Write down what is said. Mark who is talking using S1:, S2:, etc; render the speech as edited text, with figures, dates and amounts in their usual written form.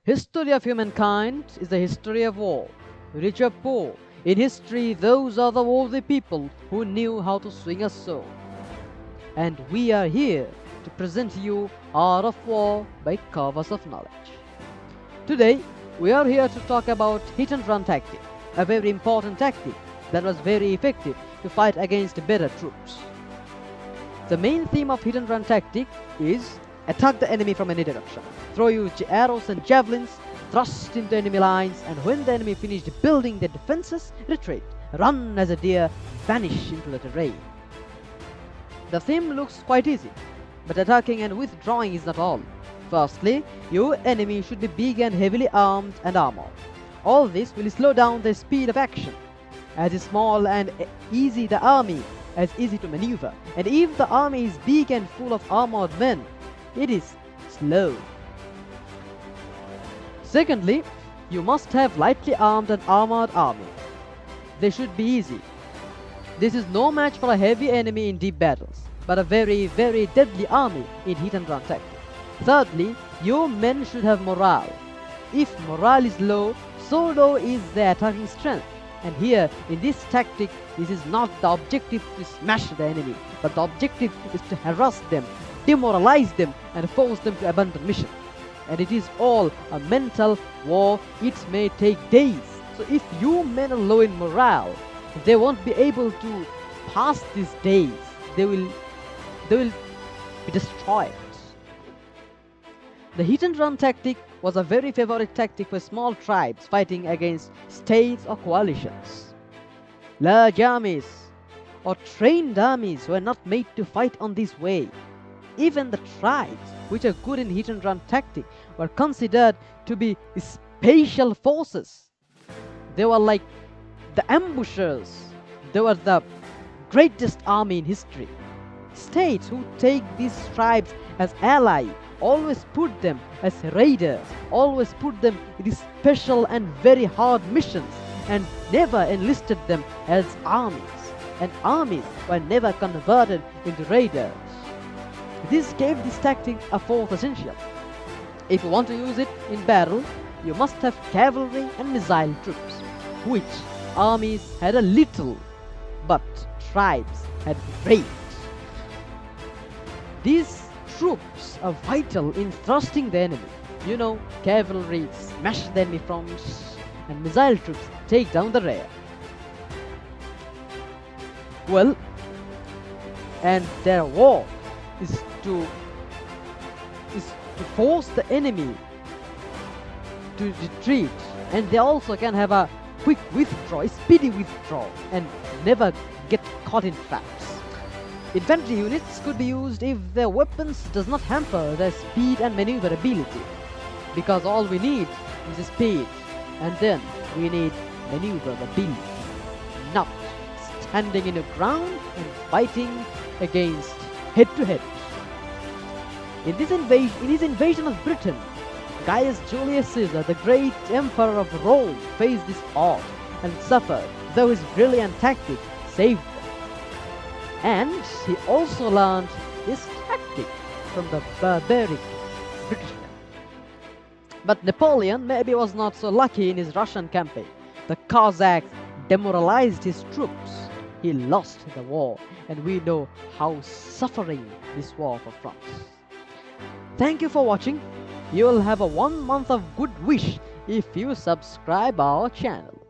S1: History of humankind is the history of war, rich or poor. In history, those are the worthy people who knew how to swing a sword. And we are here to present you Art of War by Covers of Knowledge. Today, we are here to talk about hit and run tactic, a very important tactic that was very effective to fight against better troops. The main theme of hit and run tactic is attack the enemy from any direction, throw your arrows and javelins, thrust into enemy lines, and when the enemy finished building their defenses, retreat, run as a deer, vanish into the terrain. The theme looks quite easy, but attacking and withdrawing is not all. Firstly, your enemy should be big and heavily armed and armored. All this will slow down the speed of action. As small and easy the army, as easy to maneuver. And if the army is big and full of armored men, it is slow. Secondly, you must have lightly armed and armored army. They should be easy. This is no match for a heavy enemy in deep battles, but a very, very deadly army in hit and run tactic. Thirdly, your men should have morale. If morale is low, so low is their attacking strength. And here, in this tactic, this is not the objective to smash the enemy, but the objective is to harass them, demoralize them, and force them to abandon mission. And it is all a mental war. It may take days. So if you men are low in morale, they won't be able to pass these days. They will be destroyed. The hit and run tactic was a very favorite tactic for small tribes fighting against states or coalitions. Large armies or trained armies were not made to fight on this way. Even the tribes which are good in hit and run tactic were considered to be special forces. They were like the ambushers. They were the greatest army in history. States who take these tribes as allies always put them as raiders, always put them in special and very hard missions, and never enlisted them as armies. And armies were never converted into raiders. This gave this tactic a fourth essential. If you want to use it in battle, you must have cavalry and missile troops, which armies had a little, but tribes had great. These troops are vital in thrusting the enemy. Cavalry smash the enemy fronts, and missile troops take down the rear. Well, and their war is to force the enemy to retreat, and they also can have a quick withdraw, a speedy withdrawal, and never get caught in traps. Infantry units could be used if their weapons does not hamper their speed and maneuverability, because all we need is speed, and then we need maneuverability, not standing in the ground and fighting against head-to-head. In his invasion of Britain, Gaius Julius Caesar, the great emperor of Rome, faced this odds and suffered, though his brilliant tactic saved them. And he also learned this tactic from the barbaric Britishmen. But Napoleon maybe was not so lucky in his Russian campaign. The Cossacks demoralized his troops. He lost the war, and we know how suffering this war for France. Thank you for watching. You will have a 1 month of good wish if you subscribe our channel.